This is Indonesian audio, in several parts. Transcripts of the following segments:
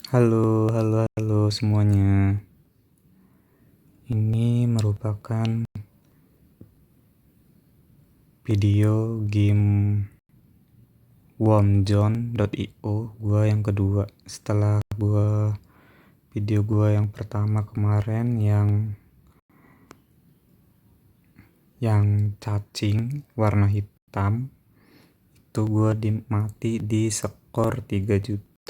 Halo, halo, halo semuanya. Ini merupakan video game wormzone.io gua yang kedua setelah video gua yang pertama kemarin yang cacing warna hitam itu gua mati di skor 3.600.000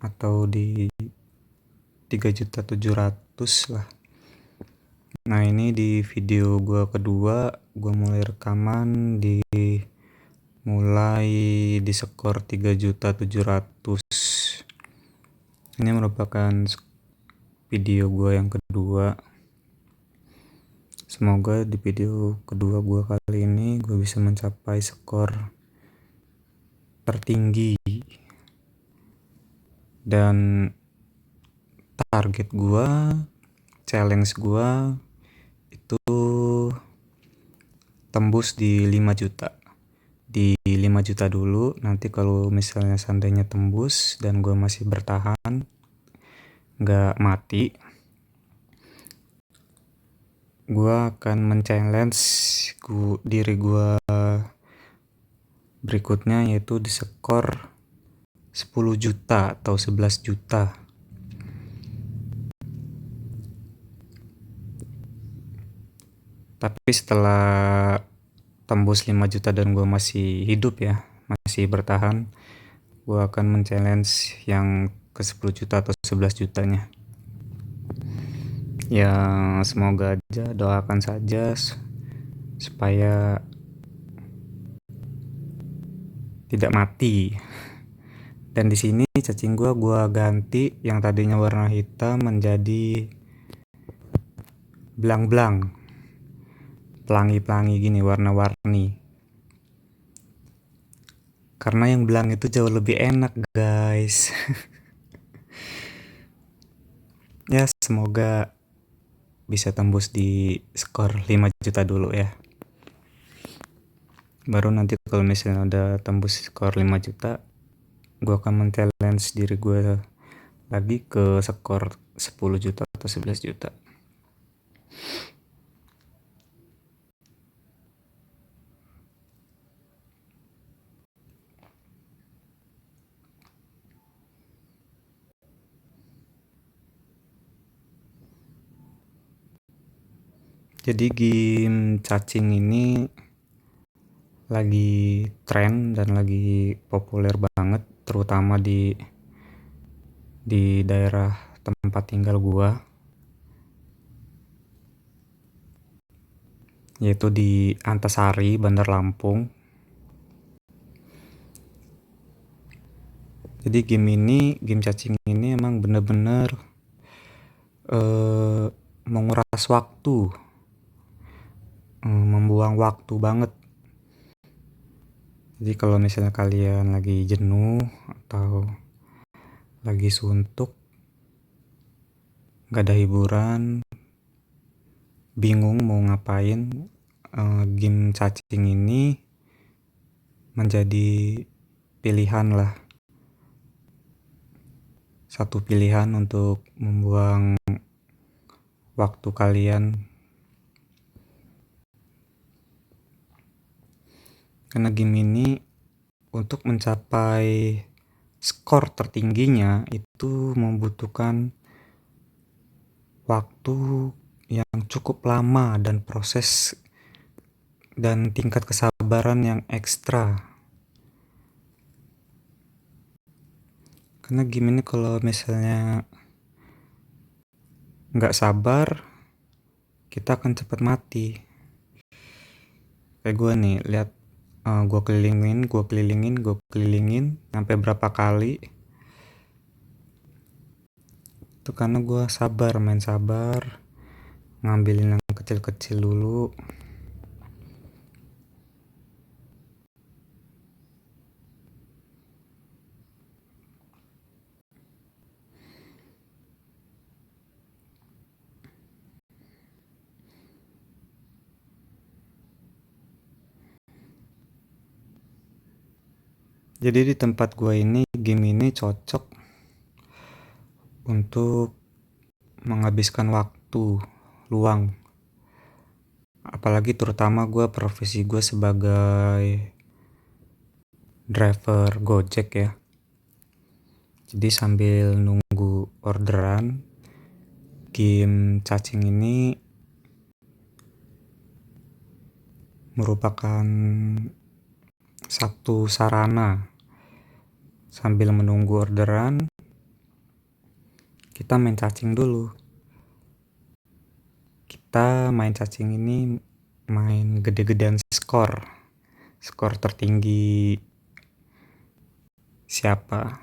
atau di 3.700.000 lah. Nah, ini di video gua kedua, gua mulai rekaman mulai di skor 3.700.000. Ini merupakan video gua yang kedua. Semoga di video kedua gua kali ini gua bisa mencapai skor tertinggi dan target gua, challenge gua itu tembus di 5 juta. Di 5 juta dulu, nanti kalau misalnya seandainya tembus dan gue masih bertahan nggak mati, gue akan men-challenge diri gue berikutnya, yaitu di skor 10 juta atau 11 juta. Tapi setelah tembus 5 juta dan gue masih hidup ya, masih bertahan, gue akan men-challenge yang ke 10 juta atau 11 jutanya. Ya, semoga aja, doakan saja supaya tidak mati. Dan di sini cacing gua ganti yang tadinya warna hitam menjadi belang-belang, pelangi-pelangi gini, warna-warni. Karena yang belang itu jauh lebih enak, guys. Ya, semoga bisa tembus di skor 5 juta dulu ya. Baru nanti kalau misalnya udah tembus skor 5 juta, gue akan men-challenge diri gue lagi ke skor 10 juta atau 11 juta. Jadi game cacing ini lagi tren dan lagi populer banget, terutama di daerah tempat tinggal gua, yaitu di Antasari, Bandar Lampung. Jadi game cacing ini emang bener-bener menguras waktu, membuang waktu banget. Jadi kalau misalnya kalian lagi jenuh atau lagi suntuk, gak ada hiburan, bingung mau ngapain, game cacing ini menjadi pilihan lah, satu pilihan untuk membuang waktu kalian. Karena game ini untuk mencapai skor tertingginya itu membutuhkan waktu yang cukup lama dan proses dan tingkat kesabaran yang ekstra. Karena game ini kalau misalnya nggak sabar, kita akan cepat mati. Kayak gue nih, lihat, gue kelilingin sampai berapa kali. Itu karena gue main sabar, ngambilin yang kecil-kecil dulu. Jadi di tempat gua ini game ini cocok untuk menghabiskan waktu luang, apalagi terutama gua profesi gua sebagai driver Gojek ya. Jadi sambil nunggu orderan, game cacing ini merupakan satu sarana. Sambil menunggu orderan, kita main cacing dulu. Kita main cacing ini main gede-gedean skor tertinggi siapa.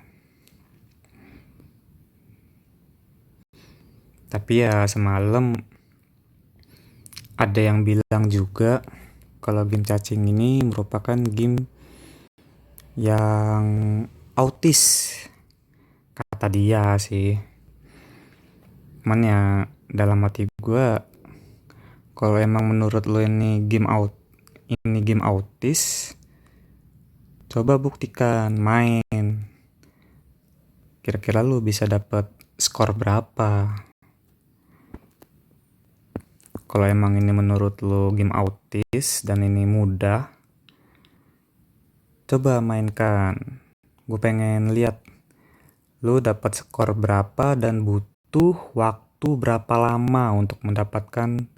Tapi ya semalam ada yang bilang juga kalau game cacing ini merupakan game yang autis, kata dia sih. Cuman ya dalam hati gue, kalau emang menurut lo ini game autis, coba buktikan main. Kira-kira lo bisa dapat skor berapa? Kalau emang ini menurut lo game autis dan ini mudah, coba mainkan. Gue pengen lihat lo dapat skor berapa dan butuh waktu berapa lama untuk mendapatkan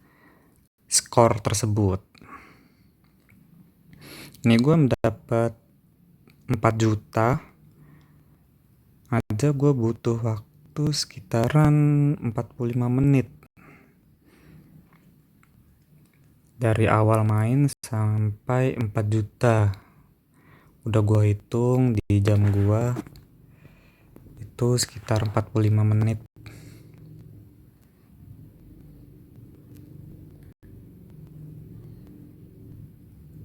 skor tersebut. Ini gue mendapat 4 juta aja, gue butuh waktu sekitaran 45 menit. Dari awal main sampai 4 juta. Udah gue hitung di jam gue itu sekitar 45 menit.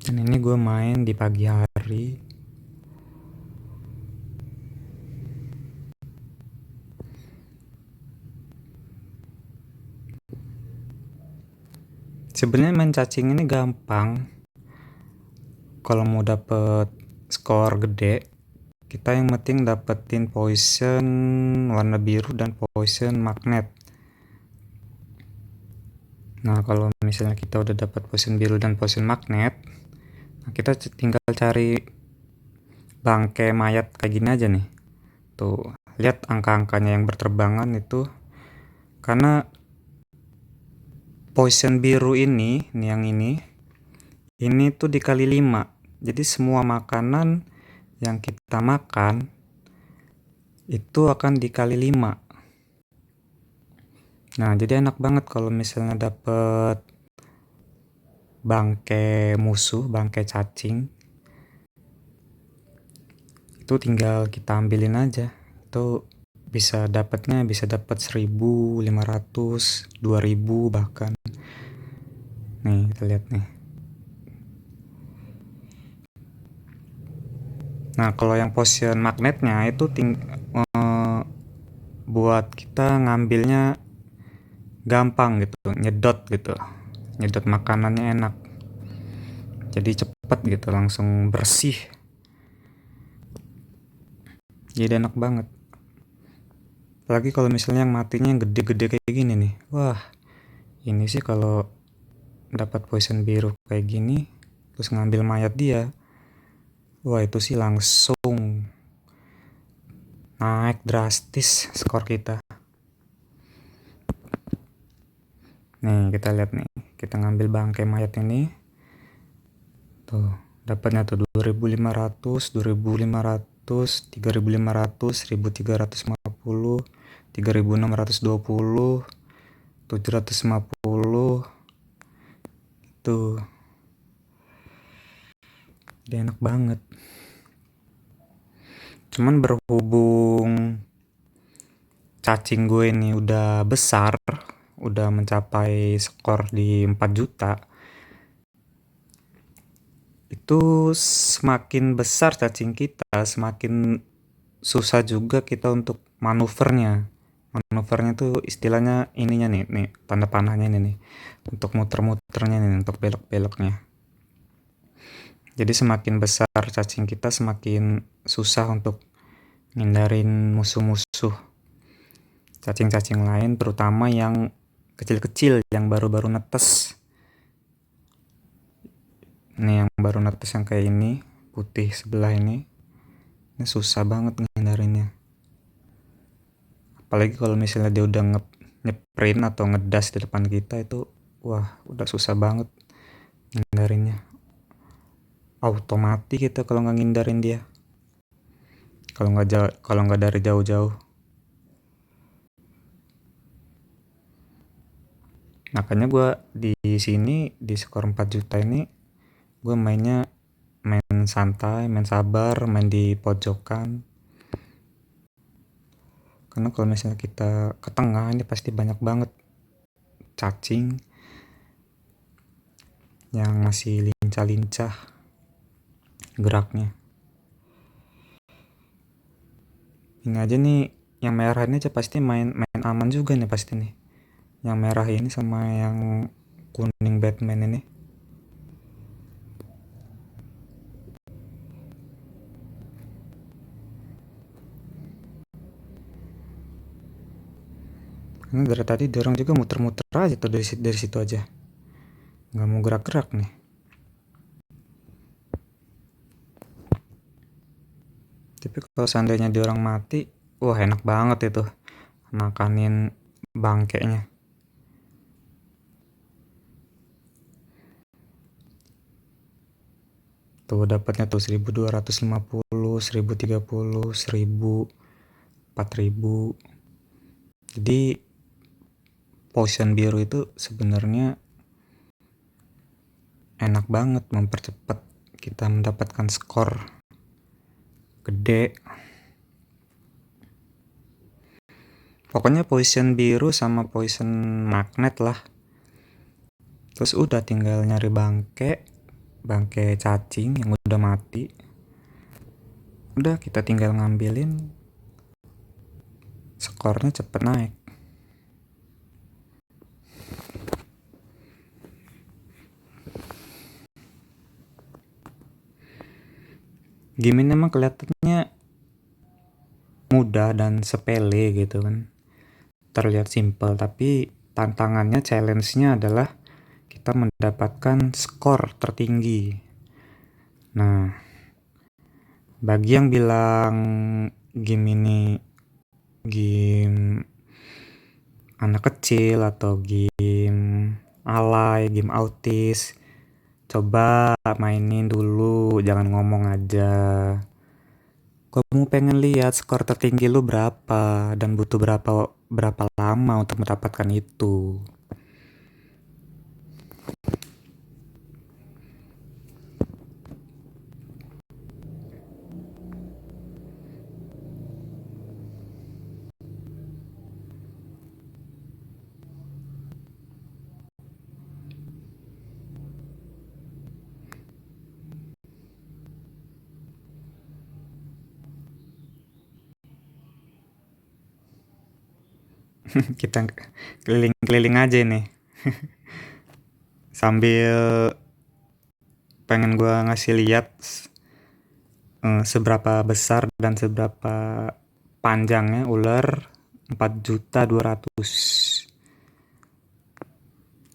Dan ini gue main di pagi hari. Sebenarnya main cacing ini gampang. Kalau mau dapet skor gede, kita yang penting dapetin poison warna biru dan poison magnet. Nah, kalau misalnya kita udah dapat poison biru dan poison magnet, nah kita tinggal cari bangkai mayat kayak gini aja nih. Tuh, lihat angka-angkanya yang berterbangan itu. Karena poison biru ini yang ini tuh dikali 5. Jadi semua makanan yang kita makan itu akan dikali 5. Nah, jadi enak banget kalau misalnya dapet bangkai musuh, bangkai cacing. Itu tinggal kita ambilin aja. Itu bisa dapat 1.500, 2.000 bahkan. Nih, kita lihat nih. Nah, kalau yang potion magnetnya itu buat kita ngambilnya gampang gitu, nyedot gitu. Nyedot makanannya enak. Jadi cepet gitu, langsung bersih. Jadi enak banget. Apalagi kalau misalnya yang matinya yang gede-gede kayak gini nih. Wah, ini sih kalau dapat poison biru kayak gini terus ngambil mayat dia, wah itu sih langsung naik drastis skor kita. Nih kita lihat nih, kita ngambil bangkai mayat ini tuh, dapatnya tuh 2.500, 2.500, 3.500, 1.350, 3.620, 750. Tuh, dia enak banget. Cuman berhubung cacing gue ini udah besar, udah mencapai skor di 4 juta, itu semakin besar cacing kita, semakin susah juga kita untuk manuvernya. Manuvernya tuh istilahnya ininya nih tanda panahnya ini nih, untuk muter-muternya nih, untuk belok-beloknya. Jadi semakin besar cacing kita, semakin susah untuk ngindarin musuh-musuh cacing-cacing lain, terutama yang kecil-kecil yang baru-baru netes. Ini yang baru netes yang kayak ini, putih sebelah ini susah banget ngindarinnya. Apalagi kalau misalnya dia udah nyeprint atau ngedas di depan kita, itu wah udah susah banget ngindarinnya. Otomatis kita kalau nggak ngindarin dia, kalau nggak dari jauh-jauh. Makanya gue di sini di skor 4 juta ini gue main santai, main sabar, main di pojokan. Karena kalau misalnya kita ke tengah ini pasti banyak banget cacing yang masih lincah-lincah geraknya. Ini aja nih yang merah ini aja pasti main aman juga nih pasti nih. Yang merah ini sama yang kuning Batman ini. Karena dari tadi dorong juga muter-muter aja tuh dari situ aja. Nggak mau gerak-gerak nih. Tapi kalau seandainya diorang mati, wah enak banget itu makanin bangkainya. Tuh dapatnya tuh 1250, 1030, 1000, 4000. Jadi potion biru itu sebenarnya enak banget mempercepat kita mendapatkan skor gede. Pokoknya poison biru sama poison magnet lah. Terus udah tinggal nyari bangke cacing yang udah mati. Udah kita tinggal ngambilin, skornya cepet naik. Game ini emang kelihatannya mudah dan sepele gitu kan, terlihat simple, tapi tantangannya, challenge-nya adalah kita mendapatkan skor tertinggi. Nah, bagi yang bilang game ini game anak kecil atau game alay, game autis, coba mainin dulu, jangan ngomong aja. Kamu pengen lihat skor tertinggi lu berapa dan butuh berapa lama untuk mendapatkan itu. Kita keliling-keliling aja nih. Sambil pengen gua ngasih lihat seberapa besar dan seberapa panjangnya ular 4.200.000.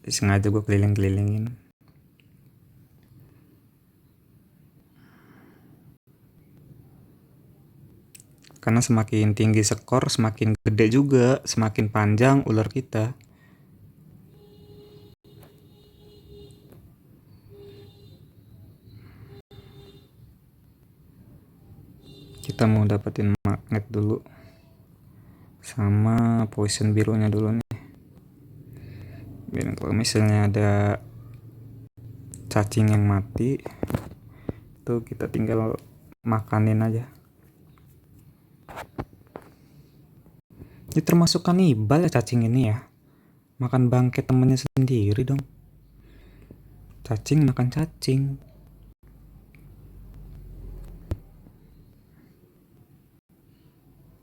Sengaja gue keliling-kelilingin. Karena semakin tinggi skor, semakin gede juga, semakin panjang ular kita. Kita mau dapetin magnet dulu. Sama poison birunya dulu nih. Biar kalau misalnya ada cacing yang mati, itu kita tinggal makanin aja. Ini termasuk kanibal ya cacing ini ya. Makan bangkai temennya sendiri dong. Cacing makan cacing.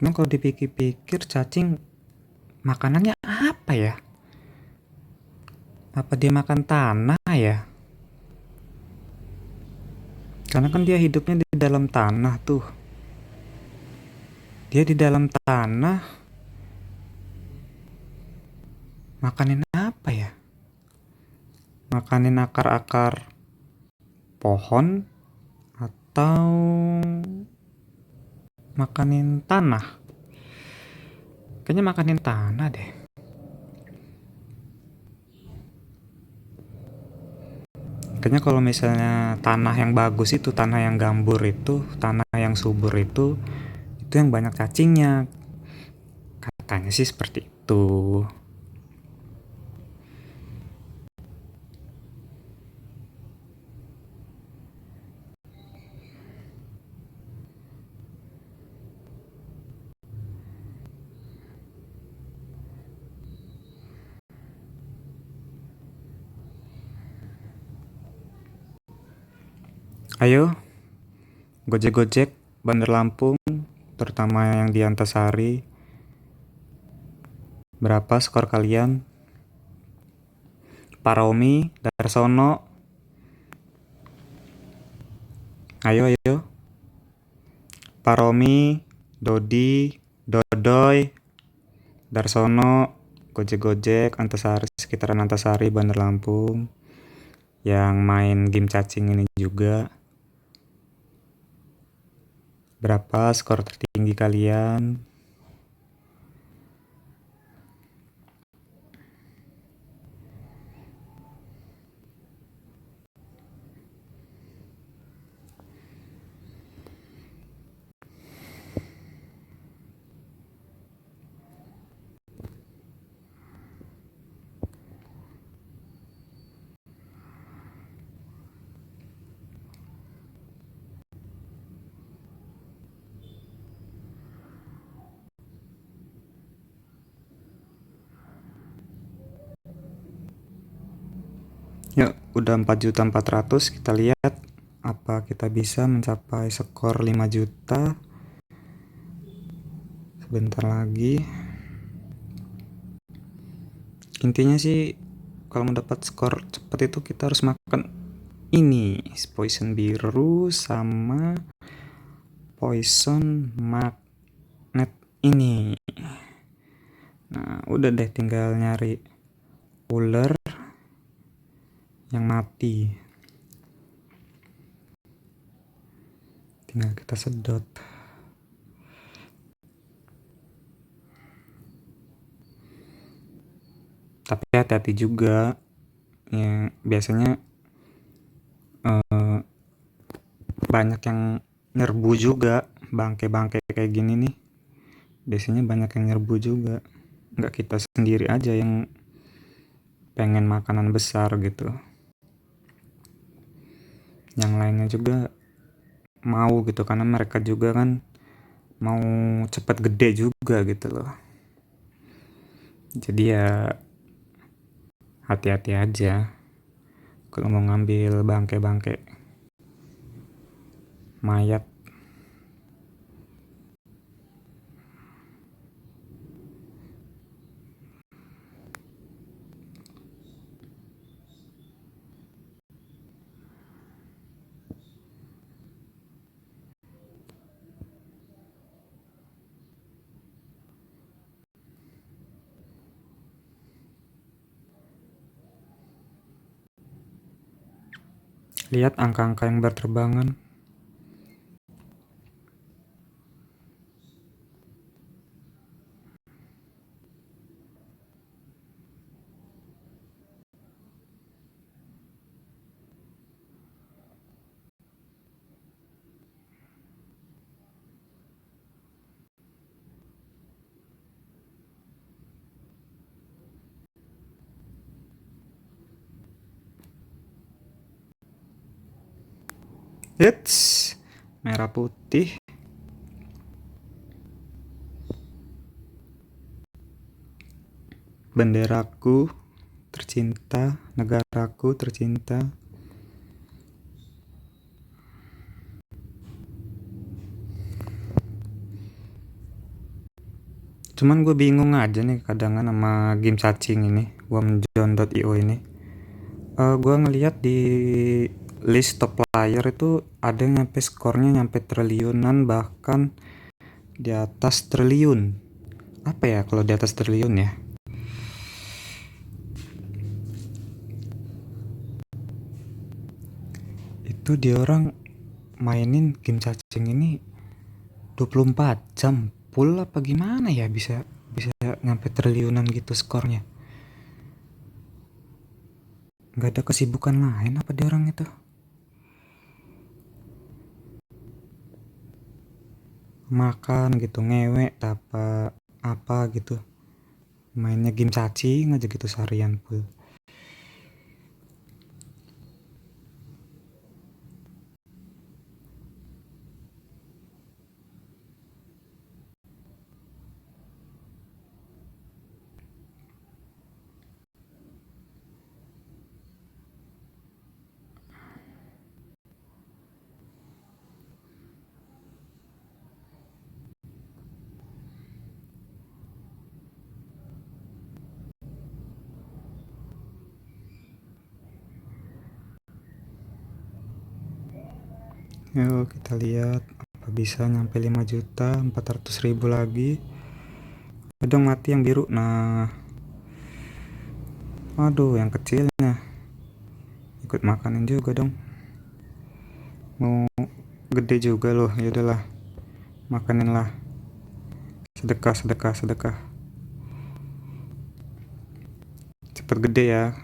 Emang kalau dipikir-pikir cacing makanannya apa ya? Apa dia makan tanah ya? Karena kan dia hidupnya di dalam tanah tuh. Dia di dalam tanah, makanin apa ya? Makanin akar-akar pohon atau makanin tanah? Kayaknya makanin tanah deh. Kayaknya kalau misalnya tanah yang bagus itu, tanah yang gambur itu, tanah yang subur itu yang banyak cacingnya. Katanya sih seperti itu. Ayo, Gojek-Gojek, Bandar Lampung, terutama yang di Antasari. Berapa skor kalian? Pak Romi, Darsono, ayo. Pak Romi, Dodi, Dodoy, Darsono, Gojek-Gojek, Antasari, sekitaran Antasari, Bandar Lampung. Yang main game cacing ini juga. Berapa skor tertinggi kalian? Yuk, udah 4.400.000. Kita lihat apa kita bisa mencapai skor 5 juta. Sebentar lagi. Intinya sih kalau mau dapat skor cepat itu kita harus makan ini, poison biru sama poison magnet ini. Nah, udah deh, tinggal nyari ular yang mati. Tinggal kita sedot. Tapi hati-hati juga. Ya, biasanya banyak yang nyerbu juga, bangke-bangke kayak gini nih. Biasanya banyak yang nyerbu juga. Nggak kita sendiri aja yang pengen makanan besar gitu. Yang lainnya juga mau gitu, karena mereka juga kan mau cepat gede juga gitu loh. Jadi ya hati-hati aja kalau mau ngambil bangke-bangke mayat. Lihat angka-angka yang berterbangan. Eits, merah putih. Benderaku tercinta, negaraku tercinta. Cuman gue bingung aja nih kadang sama game cacing ini, wormjohn.io ini. Gue ngeliat di list top player itu ada yang nyampe skornya nyampe triliunan, bahkan di atas triliun. Apa ya kalau di atas triliun ya? Itu dia orang mainin game cacing ini 24 jam full apa gimana ya, bisa bisa nyampe triliunan gitu skornya. Nggak ada kesibukan lain apa dia orang itu? Makan gitu, ngewek apa gitu, mainnya game cacing aja gitu seharian full. Yuk kita lihat apa bisa nyampe 5.400.000 lagi. Dong mati yang biru. Nah, aduh yang kecilnya ikut makanin juga dong. Mau gede juga loh, ya udahlah, makanin lah. Sedekah, sedekah, sedekah. Cepet gede ya.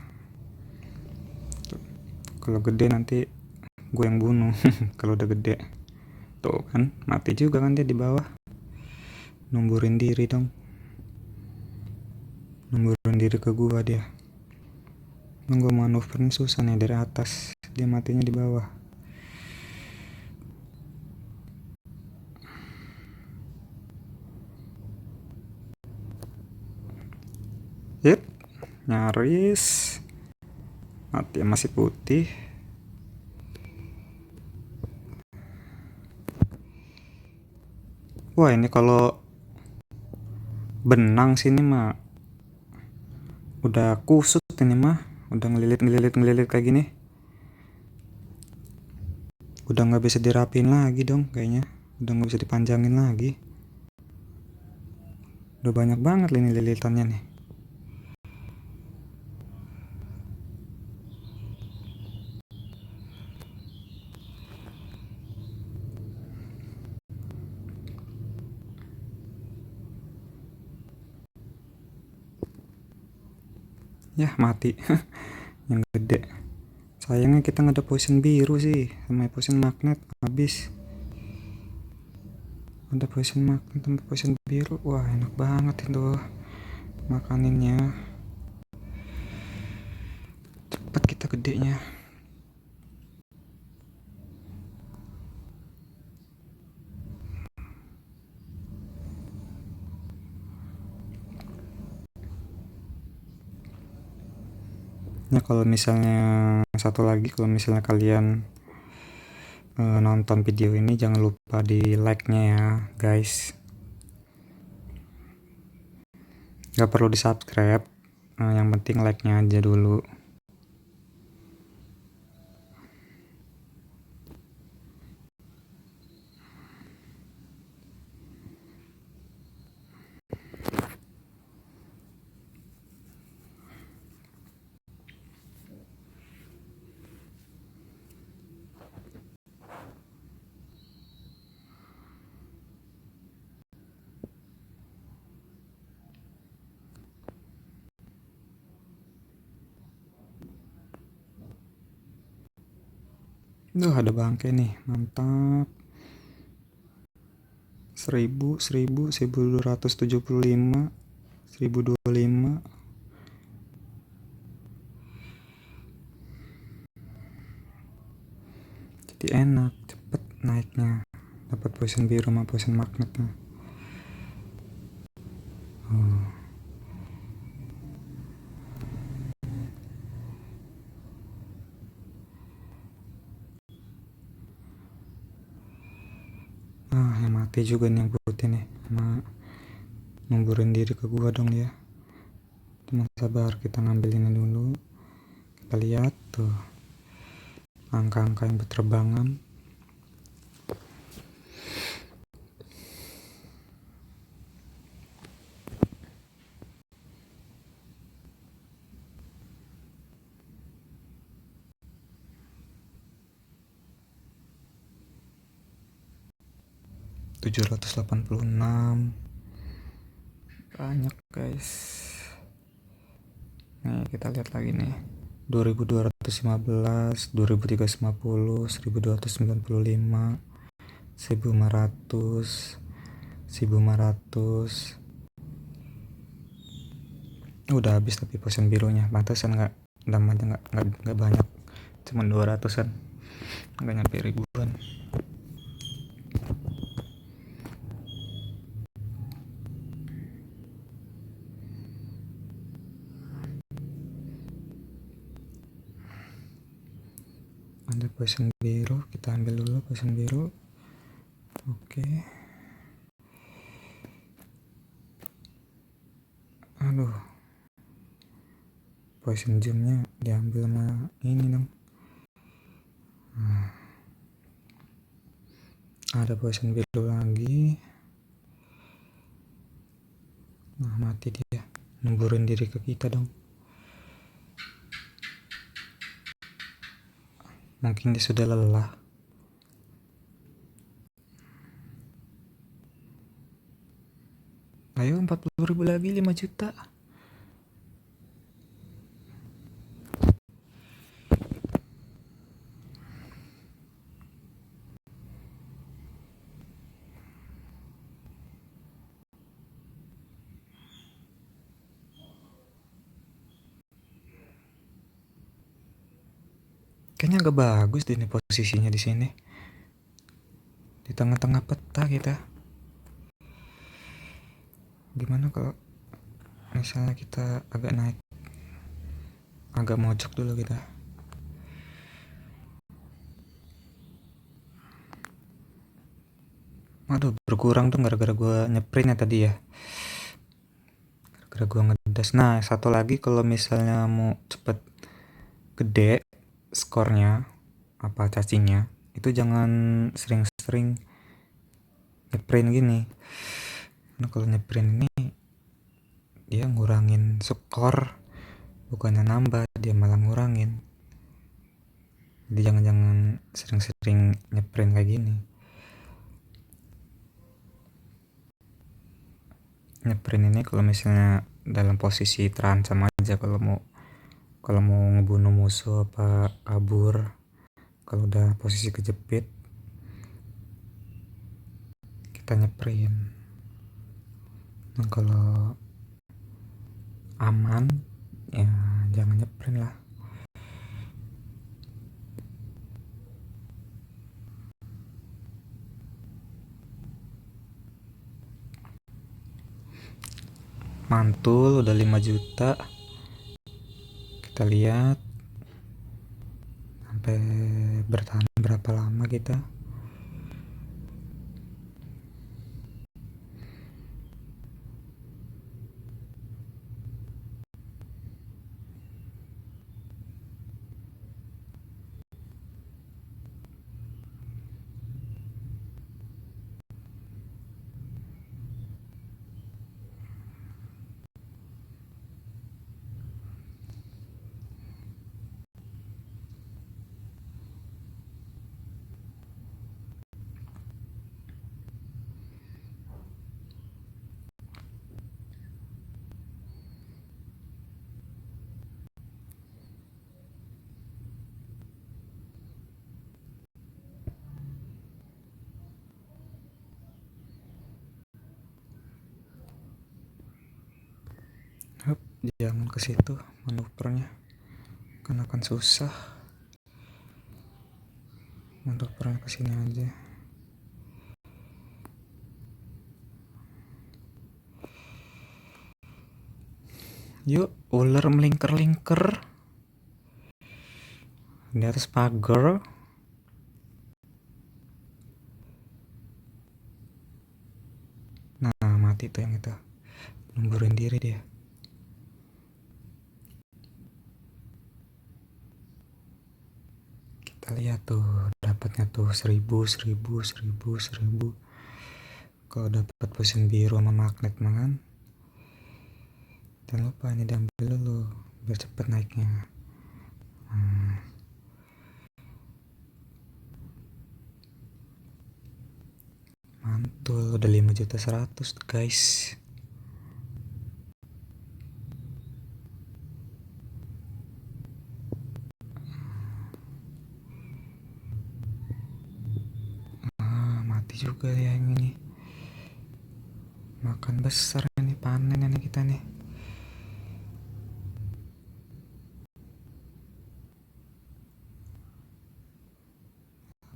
Kalau gede nanti gue yang bunuh. Kalau udah gede. Tuh kan, mati juga kan dia di bawah. Numburin diri dong. Numburin diri ke gua dia. Nunggu manuverin susah nih dari atas. Dia matinya di bawah. Yep, nyaris. Mati masih putih. Wah ini kalau benang sini mah udah kusut ini mah, udah ngelilit kayak gini, udah nggak bisa dirapin lagi dong kayaknya, udah nggak bisa dipanjangin lagi, udah banyak banget ini lilitannya nih. Ya mati. Yang gede. Sayangnya kita nggak ada potion biru sih, sama potion magnet habis. Ada potion magnet sama potion biru, wah enak banget itu makaninnya. Cepet kita gedenya. Ya kalau misalnya satu lagi, kalau misalnya kalian nonton video ini jangan lupa di like-nya ya guys. Gak perlu di subscribe, yang penting like-nya aja dulu. Duh ada bangke nih, mantap. 1275, 1025. Jadi enak, cepet naiknya, dapat potion biru sama potion magnetnya. Yang mati juga nih yang putih nih, sama numburin diri ke gua dong dia. Teman sabar, kita ngambil ini dulu. Kita lihat tuh. angka-angka yang berterbangan. $786 banyak guys. Nih kita lihat lagi nih, 2215, 2350, 1295, 1500, 1500. Udah habis tapi posen birunya, pantesan damanya nggak banyak, cuma 200-an, nggak nyampe ribuan. Ada posen biru, kita ambil dulu posen biru. Oke. Aduh, poison gemnya diambil sama ini dong. Ada poison biru lagi. Nah, mati dia, nemburin diri ke kita dong. Mungkin dia sudah lelah. Ayo 40.000 lagi, 5 juta. Kayaknya agak bagus deh nih posisinya di sini. Di tengah-tengah peta kita. Gimana kalau misalnya kita agak naik, agak mojok dulu kita. Aduh, berkurang tuh gara-gara gue nyeprint ya tadi ya. Gara-gara gue ngedas. Nah, satu lagi, kalau misalnya mau cepet gede skornya, apa cacingnya, itu jangan sering-sering nyeprint gini. Karena kalau nyeprint ini dia ngurangin skor, bukannya nambah, dia malah ngurangin. Jadi jangan sering-sering nyeprint kayak gini. Nyeprint ini kalau misalnya dalam posisi terancam aja, kalau mau ngebunuh musuh apa kabur. Kalau udah posisi kejepit, kita nyeprint. Nah, kalau aman ya jangan nyeprint lah. Mantul udah 5 juta. Kita lihat sampai bertahan berapa lama kita. Jangan ke situ manuvernya, kan akan susah. Manuvernya ke sini aja. Yuk, ular melingkar-lingkar di atas pagar. Nah, mati tuh yang itu, lemburin diri dia. Kita Kita lihat tuh dapatnya tuh 1000. Kalau dapat potion biru sama magnet mangan, jangan lupa ini diambil dulu biar cepet naiknya. Mantul, udah 5.100.000 guys. Mati juga ya yang ini. Makan besar ini, panen ini kita nih.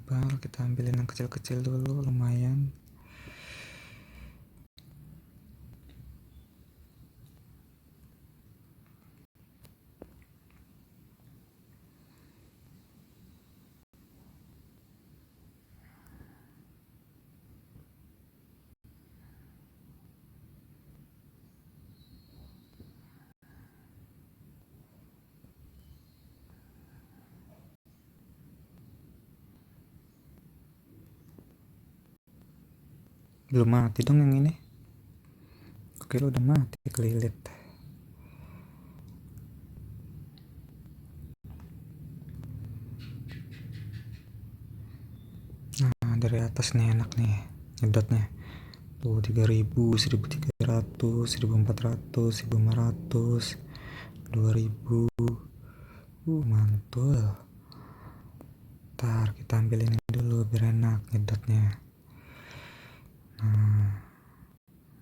Baru kita ambilin yang kecil-kecil dulu, lumayan. Belum mati dong yang ini. Oke, lo udah mati kelilit. Nah, dari atas nih enak nih nyedotnya. Tuh 3.000, 1.300, 1.400, 1.500, 2.000. Mantul. Ntar kita ambil ini dulu biar enak nyedotnya. Nah,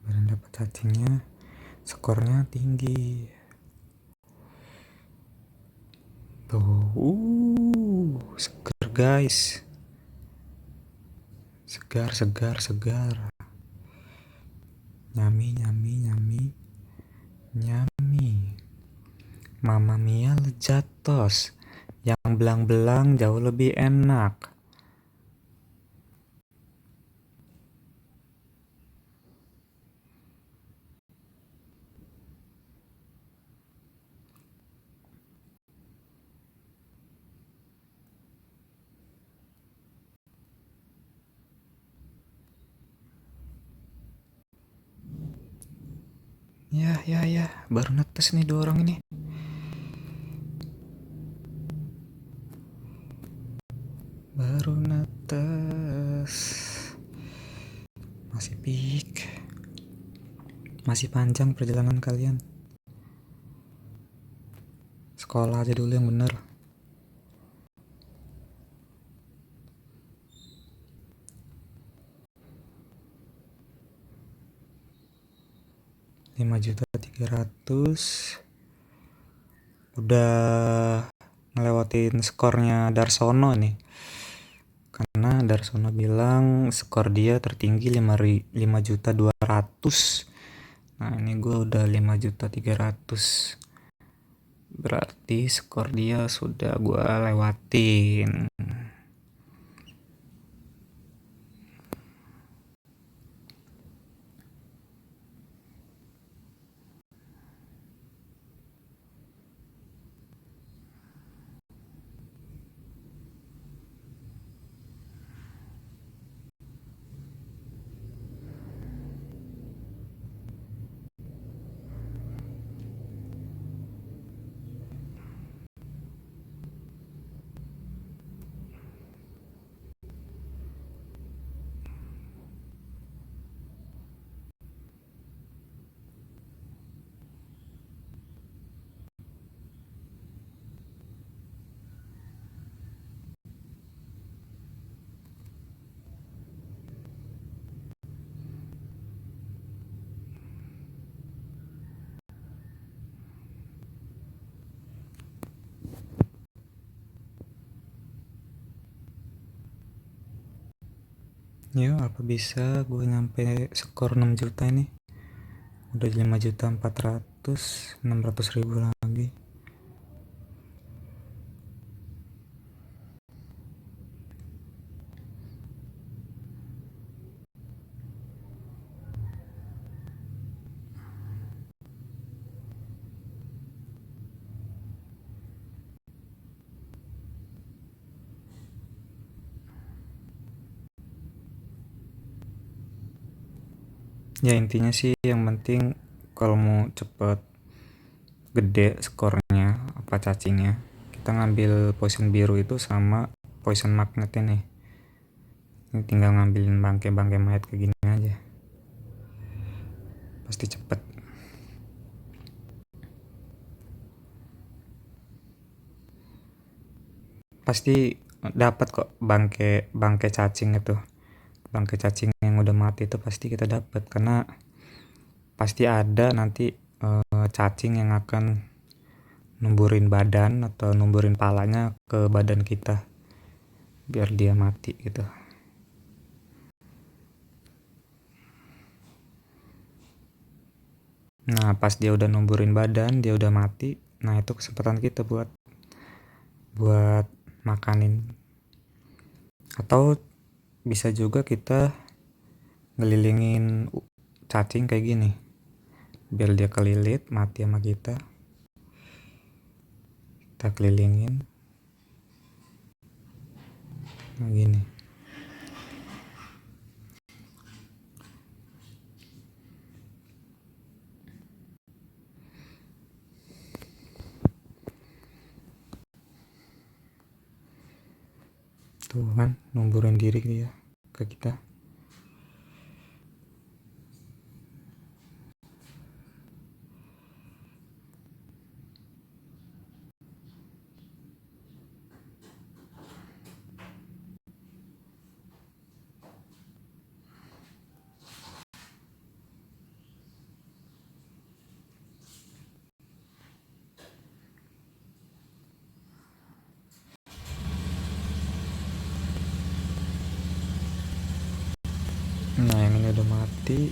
biar dapat cacingnya, skornya tinggi. Tuh, segar guys. Segar. Nyami. Mamma mia lejatos. Yang belang-belang jauh lebih enak. Ya, baru netes nih 2 orang ini. Baru netes. Masih peak. Masih panjang perjalanan kalian. Sekolah aja dulu yang bener. $5.300.000. Udah ngelewatin skornya Darsono nih. Karena Darsono bilang skor dia tertinggi 5.200.000. Nah, ini gue udah 5.300.000. Berarti skor dia sudah gue lewatin. Yuk, apa bisa gue nyampe skor 6 juta ini. Udah 5.400.000, 600.000 lagi. Ya intinya sih yang penting kalau mau cepet gede skornya apa cacingnya, kita ngambil poison biru itu sama poison magnet ini. Ini tinggal ngambilin bangke-bangke mayat kayak gini aja, pasti cepet. Pasti dapat kok bangke bangke cacing itu. Bangke cacing yang udah mati itu pasti kita dapat, karena pasti ada nanti cacing yang akan numburin badan atau numburin palanya ke badan kita biar dia mati gitu. Nah pas dia udah numburin badan, dia udah mati, nah itu kesempatan kita buat buat makanin. Atau bisa juga kita ngelilingin cacing kayak gini biar dia kelilit mati sama kita kelilingin nah gini. Tuh kan numburin diri dia ke kita. Nah yang ini udah mati.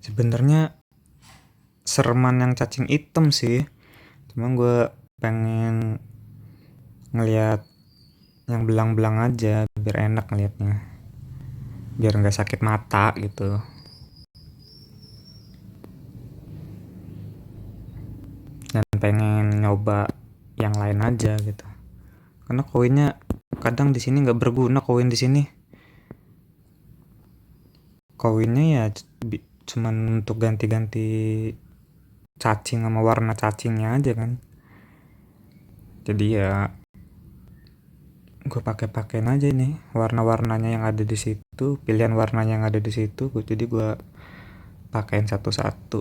Sebenarnya sereman yang cacing hitam sih, cuma gue pengen ngeliat yang belang-belang aja biar enak ngeliatnya, biar nggak sakit mata gitu. Dan pengen nyoba yang lain aja gitu, karena koinnya kadang di sini nggak berguna. Koin di sini koinnya ya cuman untuk ganti-ganti cacing sama warna cacingnya aja kan. Jadi ya gue pakai-pakein aja nih warna-warnanya yang ada di situ, pilihan warnanya yang ada di situ. Jadi gue pakein satu-satu.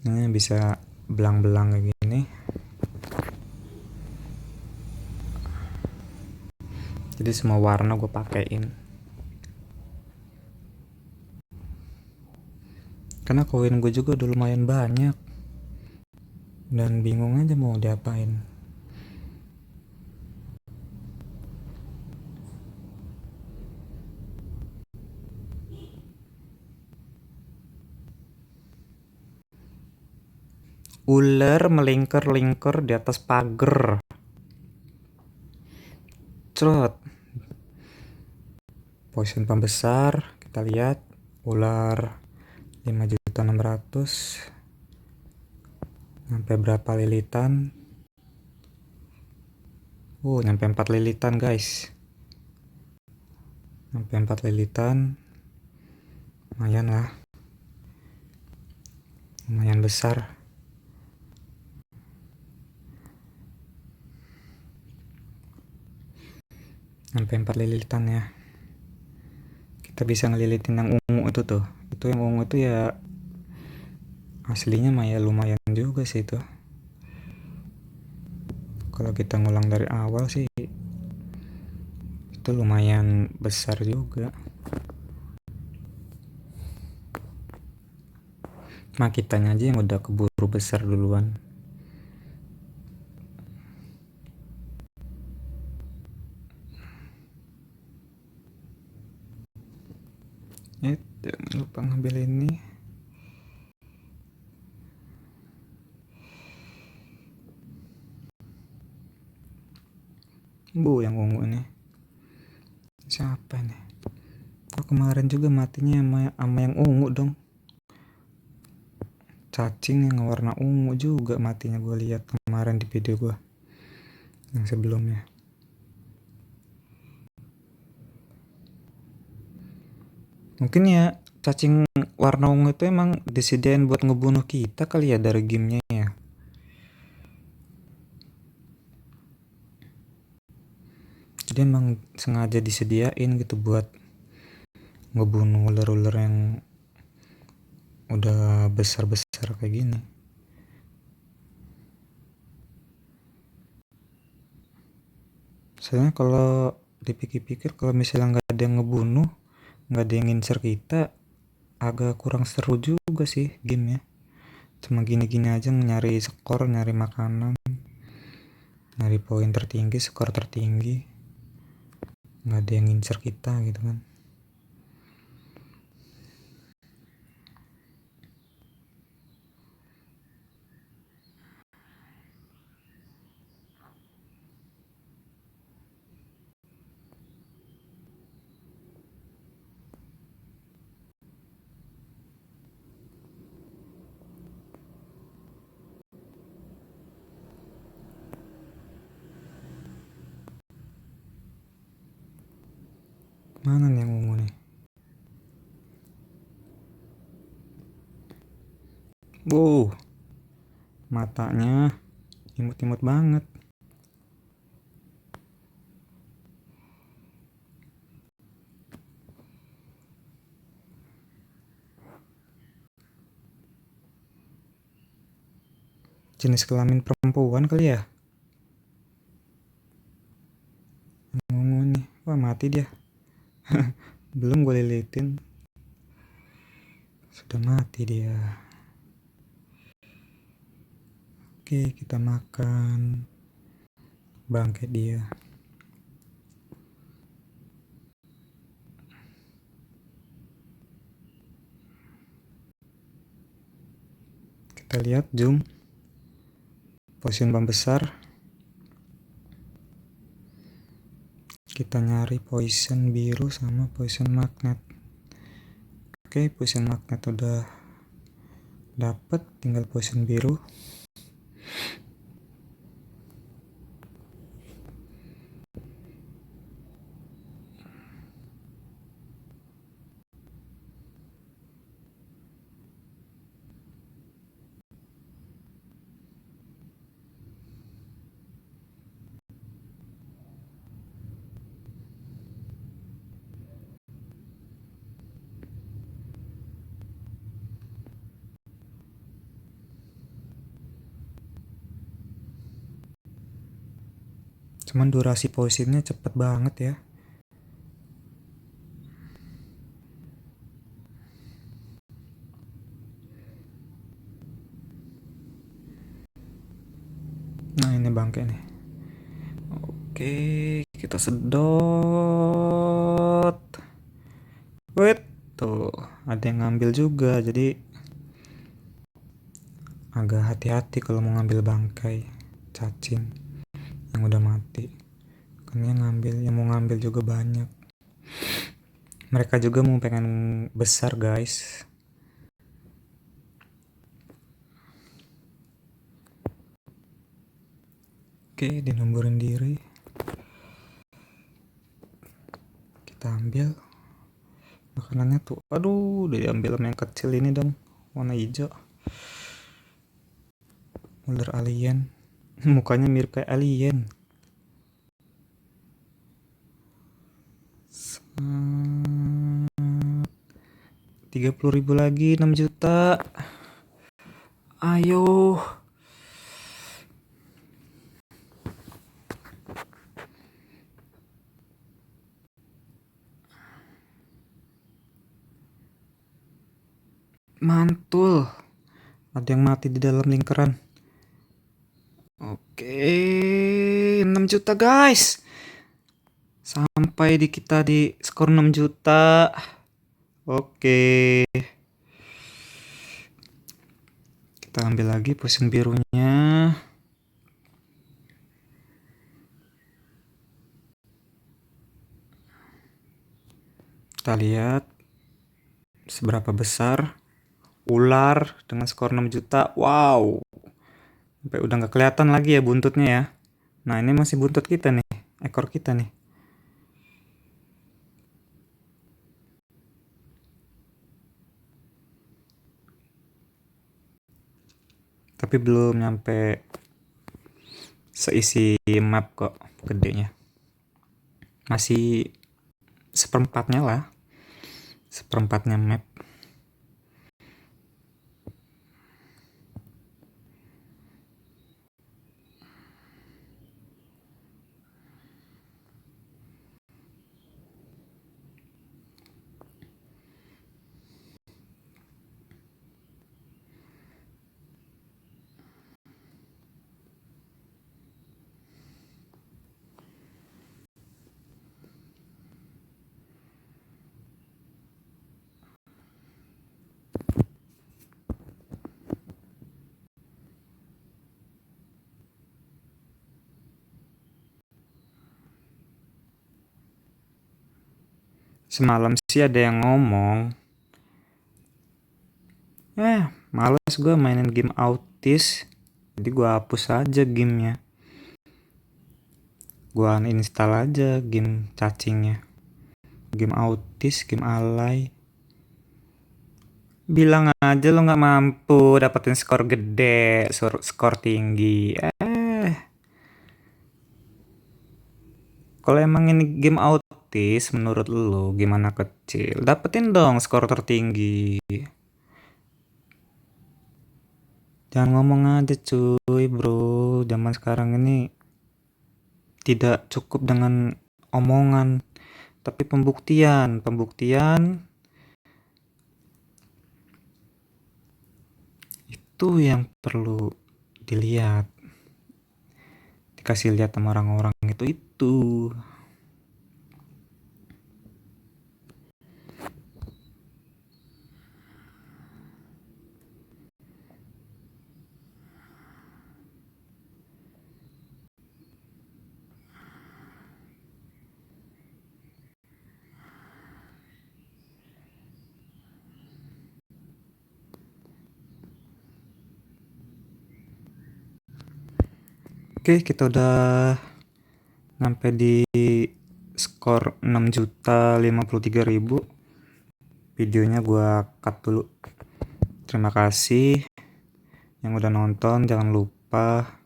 Ini bisa belang-belang kayak gini. Jadi semua warna gue pakein. Karena koin gue juga udah lumayan banyak dan bingung aja mau diapain. Ular melingkar-lingkar di atas pagar. Cerot. Poison pembesar, kita lihat ular 5.600.000 sampai berapa lilitan. Nyampe 4 lilitan guys. Sampai 4 lilitan. Lumayan lah. Lumayan besar. Sampai 4 lilitan ya. Kita bisa ngelilitin yang ungu itu tuh. Itu yang ungu itu ya aslinya mah ya lumayan juga sih itu. Kalau kita ngulang dari awal sih itu lumayan besar juga. Kitanya aja yang udah keburu besar duluan. Jangan lupa ngambil ini. Yang ungu nih. Siapa nih? Kemarin juga matinya sama yang ungu dong. Cacing yang warna ungu juga matinya, gue lihat kemarin di video gue yang sebelumnya. Mungkin ya cacing warna ungu itu emang disediain buat ngebunuh kita kali ya dari gamenya ya. Jadi emang sengaja disediain gitu buat ngebunuh ular-ular yang udah besar-besar kayak gini. Soalnya kalau dipikir-pikir, kalau misalnya nggak ada yang ngebunuh, nggak ada yang ngincer kita, agak kurang seru juga sih gamenya. Cuma gini-gini aja nyari skor, nyari makanan, nyari poin tertinggi, skor tertinggi, nggak ada yang ngincer kita gitu kan. Mana nih yang ungu nih? Matanya imut-imut banget. Jenis kelamin perempuan kali ya? Ungu nih. Wah, mati dia. Belum gue lilitin, sudah mati dia. Oke, kita makan. Bangke dia. Kita lihat zoom. Poison bom besar. Kita nyari poison biru sama poison magnet. Oke, poison magnet udah dapet, tinggal poison biru. Cuman durasi poisonnya cepet banget ya. Nah, ini bangke nih. Oke, kita sedot. Wait, tuh ada yang ngambil juga, jadi agak hati-hati kalau mau ngambil bangkai cacing yang udah mati. Karena yang mau ngambil juga banyak. Mereka juga mau pengen besar guys. Oke, dinomborin diri. Kita ambil makanannya tuh. Aduh, udah diambil sama yang kecil ini dong, warna hijau. Ular alien. Mukanya mirip kayak alien. 30.000 lagi, 6 juta. Ayo. Mantul. Ada yang mati di dalam lingkaran. Oke, 6 juta guys. Sampai di kita di skor 6 juta. Oke. Kita ambil lagi potion birunya. Kita lihat seberapa besar ular dengan skor 6 juta. Wow. Sampai udah nggak kelihatan lagi ya buntutnya ya. Nah, ini masih buntut kita nih, ekor kita nih. Tapi belum nyampe seisi map kok gedenya. Masih seperempatnya lah. Seperempatnya map. Semalam sih ada yang ngomong, males gue mainin game autis, jadi gue hapus aja gamenya. Gue uninstall aja game cacingnya. Game autis, game alay. Bilang aja lo nggak mampu dapetin skor gede, skor tinggi. Kalau emang ini game autis, menurut lo gimana kecil? Dapetin dong skor tertinggi. Jangan ngomong aja cuy bro. Zaman sekarang ini tidak cukup dengan omongan, tapi pembuktian. Pembuktian itu yang perlu dilihat. Dikasih lihat sama orang-orang itu. Oke, kita udah sampai di skor 6.053.000. Videonya gua cut dulu. Terima kasih yang udah nonton. Jangan lupa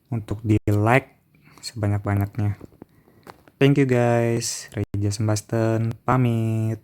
untuk di like sebanyak-banyaknya. Thank you guys. Reja Sembasten pamit.